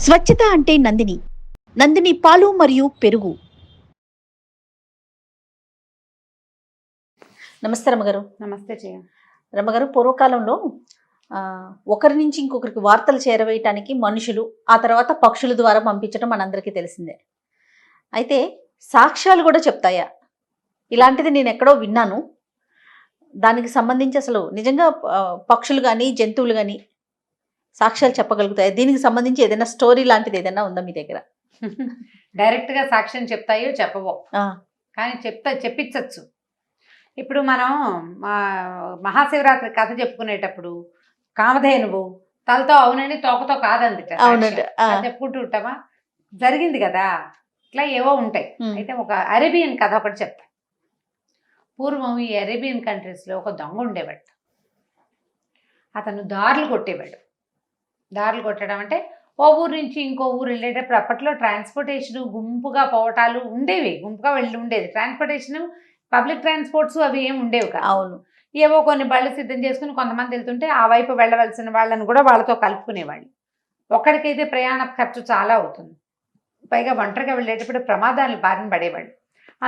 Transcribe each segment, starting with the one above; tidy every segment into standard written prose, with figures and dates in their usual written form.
స్వచ్ఛత అంటే నందిని. నందిని పాలు మరియు పెరుగు. నమస్తే రమ్మగారు. నమస్తే జయ. రమ్మగారు, పూర్వకాలంలో ఒకరి నుంచి ఇంకొకరికి వార్తలు చేరవేయటానికి మనుషులు, ఆ తర్వాత పక్షుల ద్వారా పంపించడం మనందరికీ తెలిసిందే. అయితే సాక్ష్యాలు కూడా చెప్తాయా? ఇలాంటిది నేను ఎక్కడో విన్నాను. దానికి సంబంధించి అసలు నిజంగా పక్షులు కానీ జంతువులు కానీ సాక్ష్యాలు చెప్పగలుగుతాయి? దీనికి సంబంధించి ఏదైనా స్టోరీ లాంటిది ఏదైనా ఉందా మీ దగ్గర? డైరెక్ట్గా సాక్ష్యం చెప్తాయో చెప్పవో, కానీ చెప్పించచ్చు. ఇప్పుడు మనం మహాశివరాత్రి కథ చెప్పుకునేటప్పుడు కామధేనువు తలతో అవునని తోకతో కాదంది చెప్పుకుంటూ ఉంటామా, జరిగింది కదా. ఇట్లా ఏవో ఉంటాయి. అయితే ఒక అరేబియన్ కథ ఒకటి చెప్తా. పూర్వం ఈ అరేబియన్ కంట్రీస్లో ఒక దొంగ ఉండేవాడు. అతను దారులు కొట్టేవాడు. దారులు కొట్టడం అంటే ఓ ఊరు నుంచి ఇంకో ఊరు వెళ్ళేటప్పుడు అప్పట్లో ట్రాన్స్పోర్టేషన్ గుంపుగా పోవటాలు ఉండేవి, గుంపుగా ఉండేది ట్రాన్స్పోర్టేషన్. పబ్లిక్ ట్రాన్స్పోర్ట్స్ అవి ఏమి ఉండేవి కాదు. అవును. ఏవో కొన్ని బళ్ళు సిద్ధం చేసుకుని కొంతమంది వెళ్తుంటే ఆ వైపు వెళ్ళవలసిన వాళ్ళని కూడా వాళ్ళతో కలుపుకునేవాళ్ళు. ఒక్కడికైతే ప్రయాణ ఖర్చు చాలా అవుతుంది, పైగా ఒంటరిగా వెళ్ళేటప్పుడు ప్రమాదాలు బారిన పడేవాళ్ళు.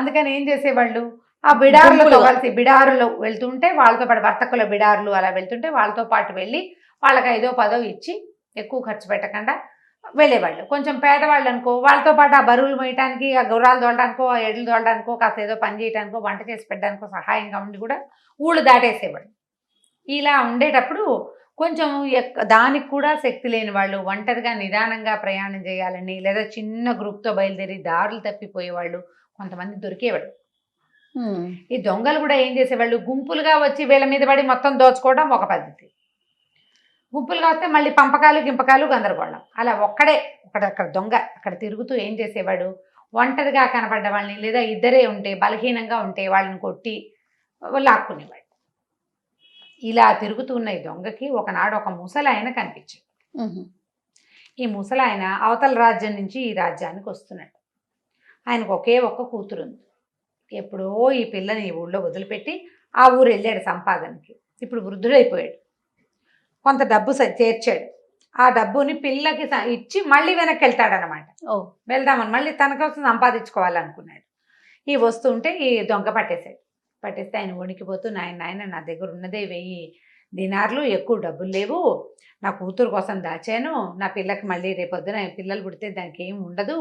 అందుకని ఏం చేసేవాళ్ళు, ఆ బిడారులతో కలిసి బిడారులో వెళ్తుంటే వాళ్ళతో పాటు వర్తకుల బిడారులు అలా వెళ్తుంటే వాళ్ళతో పాటు వెళ్ళి వాళ్ళకి 5ో 10ో ఇచ్చి ఎక్కువ ఖర్చు పెట్టకుండా వెళ్ళేవాళ్ళు. కొంచెం పేదవాళ్ళు అనుకో, వాళ్ళతో పాటు ఆ బరువులు మోయటానికి, ఆ గుర్రాలు తోలడానికో, ఆ ఎడ్లు తోలడానికో, కాస్త ఏదో పని చేయడానికో, వంట చేసి పెట్టడానికో సహాయంగా ఉండి కూడా ఊళ్ళు దాటేసేవాళ్ళు. ఇలా ఉండేటప్పుడు కొంచెం దానికి కూడా శక్తి లేని వాళ్ళు, ఒంటరిగా నిదానంగా ప్రయాణం చేయాలని, లేదా చిన్న గ్రూప్తో బయలుదేరి దారులు తప్పిపోయేవాళ్ళు కొంతమంది దొరికేవాళ్ళు. ఈ దొంగలు కూడా ఏం చేసేవాళ్ళు, గుంపులుగా వచ్చి వీళ్ళ మీద పడి మొత్తం దోచుకోవడం ఒక పద్ధతి. గుంపులుగా వస్తే మళ్ళీ పంపకాలు గింపకాలు గందరగోళం. అలా అక్కడ దొంగ అక్కడ తిరుగుతూ ఏం చేసేవాడు, ఒంటరిగా కనపడ్డ వాళ్ళని, లేదా ఇద్దరే ఉంటే బలహీనంగా ఉంటే వాళ్ళని కొట్టి లాక్కునేవాడు. ఇలా తిరుగుతూ ఉన్న ఈ దొంగకి ఒకనాడు ఒక ముసలాయన కనిపించాడు. ఈ ముసలాయన అవతల రాజ్యం నుంచి ఈ రాజ్యానికి వస్తున్నాడు. ఆయనకు ఒకే ఒక్క కూతురు ఉంది. ఎప్పుడో ఈ పిల్లని ఈ ఊళ్ళో వదిలిపెట్టి ఆ ఊరు వెళ్ళాడు సంపాదనకి. ఇప్పుడు వృద్ధుడైపోయాడు. కొంత డబ్బు చేర్చాడు. ఆ డబ్బుని పిల్లకి ఇచ్చి మళ్ళీ వెనక్కి వెళ్తాడనమాట. వెళ్దామని మళ్ళీ తన కోసం సంపాదించుకోవాలనుకున్నాడు. ఈ వస్తుంటే ఈ దొంగ పట్టేస్తే ఆయన వణికిపోతూ, నాయన నా దగ్గర ఉన్నదే 1000 దినార్లు, ఎక్కువ డబ్బులు లేవు, నా కూతురు కోసం దాచాను, నా పిల్లకి మళ్ళీ రేపొద్దున పిల్లలు పుడితే దానికి ఏమి ఉండదు,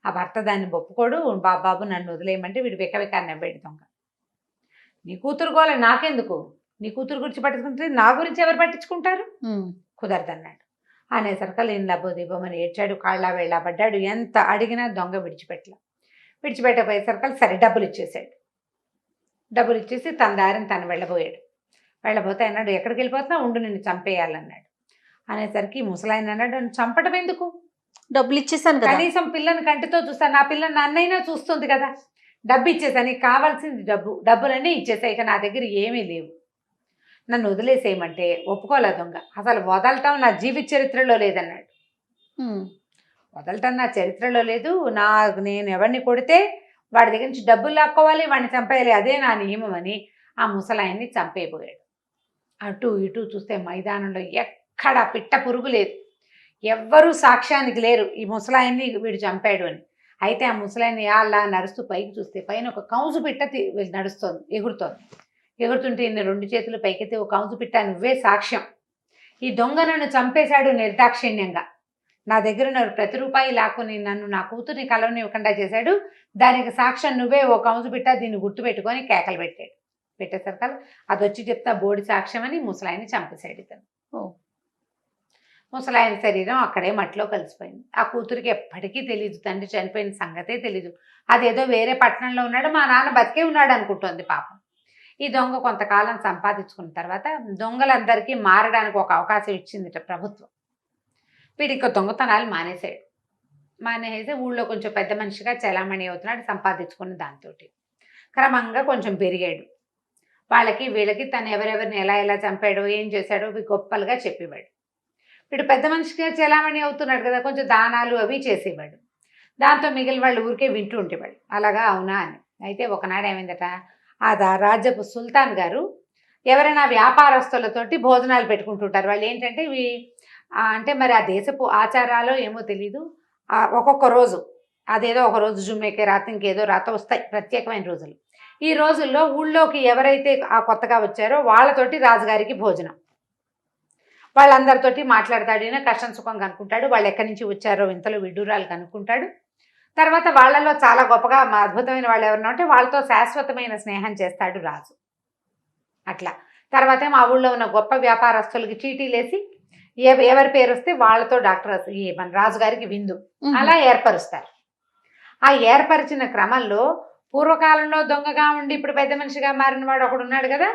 ఆ భర్త దాన్ని ఒప్పుకోడు, బాబు నన్ను వదిలేయమంటే వీడు వికవికాన్ని నవ్వాడు దొంగ. నీ కూతురు గోల నాకెందుకు, నీ కూతురు గురించి పట్టించుకుంటే నా గురించి ఎవరు పట్టించుకుంటారు, కుదరదన్నాడు. అనేసరికల్ నేను లబ్బోదిబ్బమని ఏడ్చాడు, కాళ్ళ వేళ్ళ పడ్డాడు. ఎంత అడిగినా దొంగ విడిచిపెట్టపోయేసరికల్ సరే డబ్బులు ఇచ్చేసాడు. డబ్బులు ఇచ్చేసి తన దారిని తను వెళ్ళబోతే అన్నాడు, ఎక్కడికి వెళ్ళిపోతున్నా, ఉండు నిన్ను చంపేయాలన్నాడు. అనేసరికి ముసలాయన అన్నాడు, నన్ను చంపడం ఎందుకు, డబ్బులు ఇచ్చేసాను కదా, కనీసం పిల్లని కంటితో చూస్తాను, నా పిల్లని నన్నైనా చూస్తుంది కదా, డబ్బు ఇచ్చేసాను, నీకు కావాల్సింది డబ్బులన్నీ ఇచ్చేసా, ఇక నా దగ్గర ఏమీ లేవు, నన్ను వదిలేసేయమంటే ఒప్పుకోలే దొంగ. అసలు వదలటం నా జీవిత చరిత్రలో లేదన్నాడు. వదలటం నా చరిత్రలో లేదు, నేను ఎవరిని కొడితే వాడి దగ్గర నుంచి డబ్బులు లాక్కోవాలి, వాడిని చంపేయాలి, అదే నా నియమం అని ఆ ముసలాయన్ని చంపేయబోయాడు. అటు ఇటు చూస్తే మైదానంలో ఎక్కడ పిట్ట పురుగు లేదు, ఎవ్వరూ సాక్ష్యానికి లేరు ఈ ముసలాయన్ని వీడు చంపాడు అని. అయితే ఆ ముసలాయన్ని అలా నడుస్తూ పైకి చూస్తే పైన ఒక కౌజు పిట్ట నడుస్తోంది, ఎగురుతుంటే ఈయన 2 చేతులు పైకెత్తి, ఒక కౌజు పిట్ట, నువ్వే సాక్ష్యం, ఈ దొంగ నన్ను చంపేశాడు నిర్దాక్షిణ్యంగా, నా దగ్గర ప్రతి రూపాయి లాక్కుని నన్ను నా కూతుర్ని కలవనివ్వకుండా చేశాడు, దానికి సాక్ష్యం నువ్వే, ఓ కౌజు పిట్ట, దీన్ని గుర్తుపెట్టుకొని కేకలు పెట్టేసరికల్ అది వచ్చి చెప్తా బోడి సాక్ష్యం అని ముసలాయన్ని చంపేశాడు ఇతను. ముసలాయన శరీరం అక్కడే మట్టిలో కలిసిపోయింది. ఆ కూతురికి ఎప్పటికీ తెలీదు, తండ్రి చనిపోయిన సంగతే తెలీదు. అదేదో వేరే పట్టణంలో ఉన్నాడు, మా నాన్న బతికే ఉన్నాడు అనుకుంటోంది పాపం. ఈ దొంగ కొంతకాలం సంపాదించుకున్న తర్వాత దొంగలందరికీ మారడానికి ఒక అవకాశం ఇచ్చింది ప్రభుత్వం. వీడికి దొంగతనాలు మానేసి ఊళ్ళో కొంచెం పెద్ద మనిషిగా చలామణి అవుతున్నాడు, సంపాదించుకున్న దాంతో క్రమంగా కొంచెం పెరిగాడు. వాళ్ళకి వీళ్ళకి తను ఎవరెవరిని ఎలా చంపాడో ఏం చేశాడో గొప్పలుగా చెప్పేవాడు. వీడు పెద్ద మనిషిగా చలామణి అవుతున్నాడు కదా, కొంచెం దానాలు అవి చేసేవాడు. దాంతో మిగిలిన వాళ్ళు ఊరికే వింటూ ఉండేవాడు, అలాగా అవునా అని. అయితే ఒకనాడు ఏమైందట, ఆ రాజ్యపు సుల్తాన్ గారు ఎవరైనా వ్యాపారస్తులతోటి భోజనాలు పెట్టుకుంటుంటారు. వాళ్ళు ఏంటంటే అంటే మరి ఆ దేశపు ఆచారాలో ఏమో తెలీదు. ఒక్కొక్క రోజు అదేదో ఒక రోజు జుమ్మేకే రాత ఇంకేదో రాత వస్తాయి ప్రత్యేకమైన రోజులు. ఈ రోజుల్లో ఊళ్ళోకి ఎవరైతే ఆ కొత్తగా వచ్చారో వాళ్ళతోటి రాజుగారికి భోజనం. వాళ్ళందరితోటి మాట్లాడతాడు, ఈయన కష్టం సుఖం కనుక్కుంటాడు, వాళ్ళు ఎక్కడి నుంచి వచ్చారో ఇంతలో విడ్డూరాలు కనుక్కుంటాడు. తర్వాత వాళ్ళలో చాలా గొప్పగా అద్భుతమైన వాళ్ళు ఎవరన్నా ఉంటే వాళ్ళతో శాశ్వతమైన స్నేహం చేస్తాడు రాజు. అట్లా తర్వాత మా ఊళ్ళో ఉన్న గొప్ప వ్యాపారస్తులకి చీటీలేసి ఎవరి పేరు వస్తే వాళ్ళతో మన రాజుగారికి విందు అలా ఏర్పరుస్తారు. ఆ ఏర్పరిచిన క్రమంలో పూర్వకాలంలో దొంగగా ఉండి ఇప్పుడు పెద్ద మనిషిగా మారిన వాడు ఒకడు ఉన్నాడు కదా,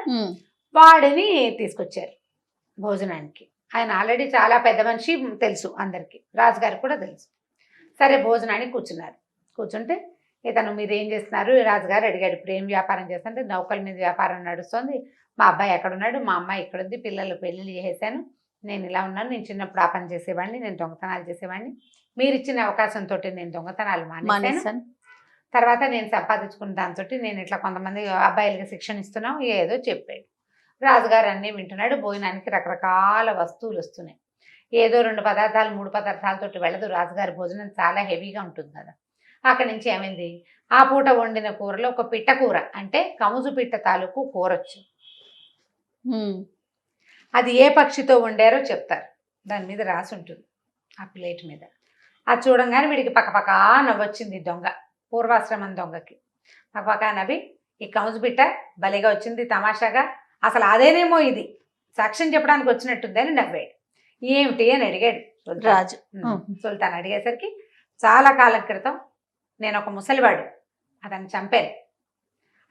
వాడిని తీసుకొచ్చారు భోజనానికి. ఆయన ఆల్రెడీ చాలా పెద్ద మనిషి తెలుసు అందరికీ, రాజుగారికి కూడా తెలుసు. సరే భోజనానికి కూర్చున్నారు. కూర్చుంటే ఇతను మీరు ఏం చేస్తున్నారు రాజుగారు అడిగాడు. ఇప్పుడు ఏం వ్యాపారం చేస్తుంటే నౌకల మీద వ్యాపారం నడుస్తుంది, మా అబ్బాయి ఎక్కడున్నాడు, మా అమ్మాయి ఇక్కడుంది, పిల్లలు పెళ్ళిళ్ళు చేసేసాను, నేను ఇలా ఉన్నాను, నేను చిన్నప్పుడు ఆ పని చేసేవాడిని, నేను దొంగతనాలు చేసేవాడిని, మీరు ఇచ్చిన అవకాశంతో నేను దొంగతనాలు మానేశాను, తర్వాత నేను సంపాదించుకున్న దాంతో నేను ఇట్లా కొంతమంది అబ్బాయిలకి శిక్షణ ఇస్తున్నాం ఏదో చెప్పాడు. రాజుగారు అన్నీ వింటున్నాడు. భోజనానికి రకరకాల వస్తువులు వస్తున్నాయి. ఏదో 2 పదార్థాలు 3 పదార్థాలతోటి వెళ్ళదు. రాజుగారి భోజనం చాలా హెవీగా ఉంటుంది కదా. అక్కడి నుంచి ఏమైంది, ఆ పూట వండిన కూరలో ఒక పిట్ట కూర అంటే కముజు పిట్ట తాలూకు కూరొచ్చు. అది ఏ పక్షితో వండారో చెప్తారు, దాని మీద రాసి ఉంటుంది ఆ ప్లేట్ మీద. అది చూడంగానే వీడికి పక్కపక్క నవ్వొచ్చింది. దొంగ పూర్వాశ్రమం దొంగకి పక్కపక్క నవ్వి, ఈ కముజు పిట్ట భలేగా వచ్చింది తమాషాగా, అసలు అదేనేమో ఇది సాక్ష్యం చెప్పడానికి వచ్చినట్టుంది అని నవ్వాడు. ఏమిటి అని అడిగాడు రాజు. సుల్తాన్ అడిగేసరికి చాలా కాలం క్రితం నేను ఒక ముసలివాడు అతను చంపాను,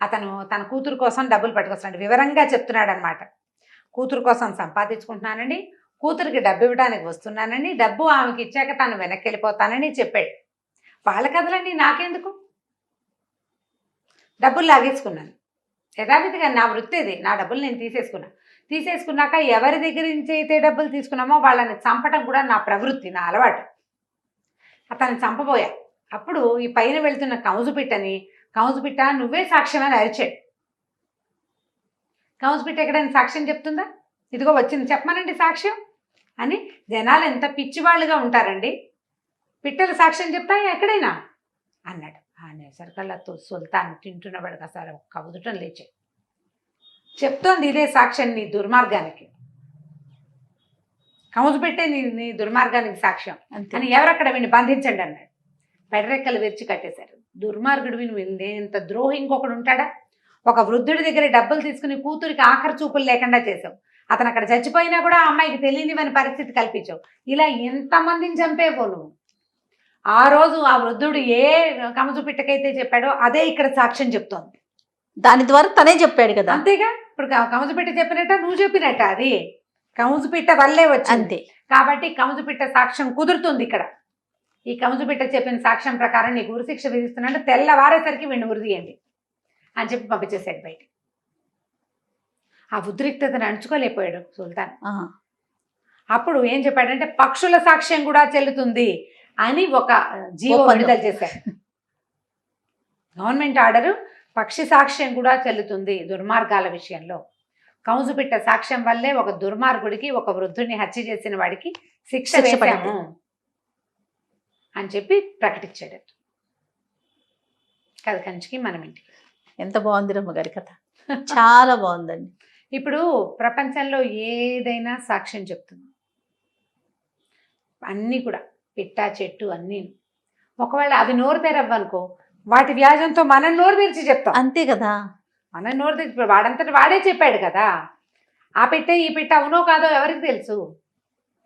అతను తన కూతురు కోసం డబ్బులు పట్టుకొస్తున్నాడు, వివరంగా చెప్తున్నాడు అనమాట. కూతురు కోసం సంపాదించుకుంటున్నానండి, కూతురికి డబ్బు ఇవ్వడానికి వస్తున్నానని, డబ్బు ఆమెకి ఇచ్చాక తను వెనక్కి వెళ్ళిపోతానని చెప్పాడు. వాళ్ళ కథలండి నాకెందుకు, డబ్బులు లాగేసుకున్నాను యథావిధిగా, నా వృత్తి ఇది, నా డబ్బులు నేను తీసేసుకున్నాక ఎవరి దగ్గర నుంచి అయితే డబ్బులు తీసుకున్నామో వాళ్ళని చంపటం కూడా నా ప్రవృత్తి, నా అలవాటు. అతన్ని చంపబోయా. అప్పుడు ఈ పైన వెళ్తున్న కౌజుపిట్ట నువ్వే సాక్ష్యం అని అరిచాడు. కౌజుపిట్ట ఎక్కడైనా సాక్ష్యం చెప్తుందా, ఇదిగో వచ్చింది చెప్పమనండి సాక్ష్యం అని. జనాలు ఎంత పిచ్చివాళ్ళుగా ఉంటారండి, పిట్టలు సాక్ష్యం చెప్తాయి ఎక్కడైనా అన్నాడు. అనేసరికల్లా సుల్తాన్ తింటున్నవాడికి అసలు కవుదుటం లేచాడు. చెప్తోంది ఇదే సాక్ష్యం నీ దుర్మార్గానికి, కౌజు పెట్టే నీ దుర్మార్గానికి సాక్ష్యం అని ఎవరక్కడ వీడిని బంధించండి అన్నాడు. పెడరెక్కలు విరిచి కట్టేశారు. దుర్మార్గుడు విని ఇంత ద్రోహి ఇంకొకడు ఉంటాడా, ఒక వృద్ధుడి దగ్గర డబ్బులు తీసుకుని కూతురికి ఆఖరి చూపులు లేకుండా చేసావు, అతను అక్కడ చచ్చిపోయినా కూడా ఆ అమ్మాయికి తెలియనివని పరిస్థితి కల్పించావు, ఇలా ఎంతమందిని చంపేవో నువ్వు. ఆ రోజు ఆ వృద్ధుడు ఏ కమజు పిట్టకైతే చెప్పాడో అదే ఇక్కడ సాక్ష్యం చెప్తోంది. దాని ద్వారా తనే చెప్పాడు కదా. అంతేగా, ఇప్పుడు కమజు పిట్ట చెప్పినట్ట నువ్వు చెప్పినట్ట, అది కమజు పిట్ట వల్లే వచ్చింది కాబట్టి కమజు పిట్ట సాక్ష్యం కుదురుతుంది ఇక్కడ. ఈ కమజు పిట్ట చెప్పిన సాక్ష్యం ప్రకారం నీకు ఉరిశిక్ష విధిస్తున్నాడు, తెల్లవారేసరికి వీడిని ఉరిదీయండి అని చెప్పి పంపించేసాడు బయట. ఆ ఉద్రిక్తతను అణుచుకోలేకపోయాడు సుల్తాన్. అప్పుడు ఏం చెప్పాడంటే పక్షుల సాక్ష్యం కూడా చెల్లుతుంది అని ఒక జీవో విడుదల చేశాడు. గవర్నమెంట్ ఆర్డరు, పక్షి సాక్ష్యం కూడా చెల్లుతుంది దుర్మార్గాల విషయంలో. కౌజుపిట్ట సాక్ష్యం వల్లే ఒక దుర్మార్గుడికి, ఒక వృద్ధుడిని హత్య చేసిన వాడికి శిక్ష వేశాము అని చెప్పి ప్రకటించాడు. కథ కంచికి మనం ఇంటికి. ఎంత బాగుంది రమ్మగారి కథ, చాలా బాగుందండి. ఇప్పుడు ప్రపంచంలో ఏదైనా సాక్ష్యం చెప్తుంది, అన్నీ కూడా పిట్ట చెట్టు అన్నీ. ఒకవేళ అవి నోరు తెరవ్వనుకో, వాటి వ్యాజంతో మనం నోరు తెరిచి చెప్తాం. అంతే కదా, మనం నోరు తెరిచి వాడంతటి వాడే చెప్పాడు కదా. ఆ పిట్ట ఈ పిట్ట అవునో కాదో ఎవరికి తెలుసు,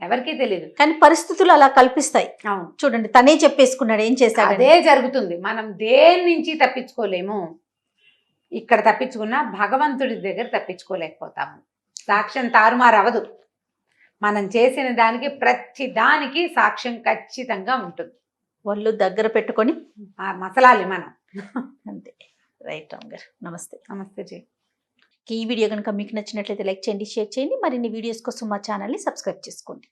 ఎవరికీ తెలియదు. కానీ పరిస్థితులు అలా కల్పిస్తాయి. అవును, చూడండి తనే చెప్పేసుకున్నాడు, ఏం చేశాడు. అదే జరుగుతుంది. మనం దేని నుంచి తప్పించుకోలేము. ఇక్కడ తప్పించుకున్నా భగవంతుడి దగ్గర తప్పించుకోలేకపోతాము. సాక్ష్యం తారుమారు అవదు. మనం చేసిన దానికి ప్రతి దానికి సాక్ష్యం ఖచ్చితంగా ఉంటుంది. వాళ్ళు దగ్గర పెట్టుకొని మసలాలి మనం. అంతే. రైట్ రామ్ గారు, నమస్తే. నమస్తే జీ. ఈ వీడియో కనుక మీకు నచ్చినట్లయితే లైక్ చేయండి, షేర్ చేయండి. మరిన్ని వీడియోస్ కోసం మా ఛానల్ని సబ్స్క్రైబ్ చేసుకోండి.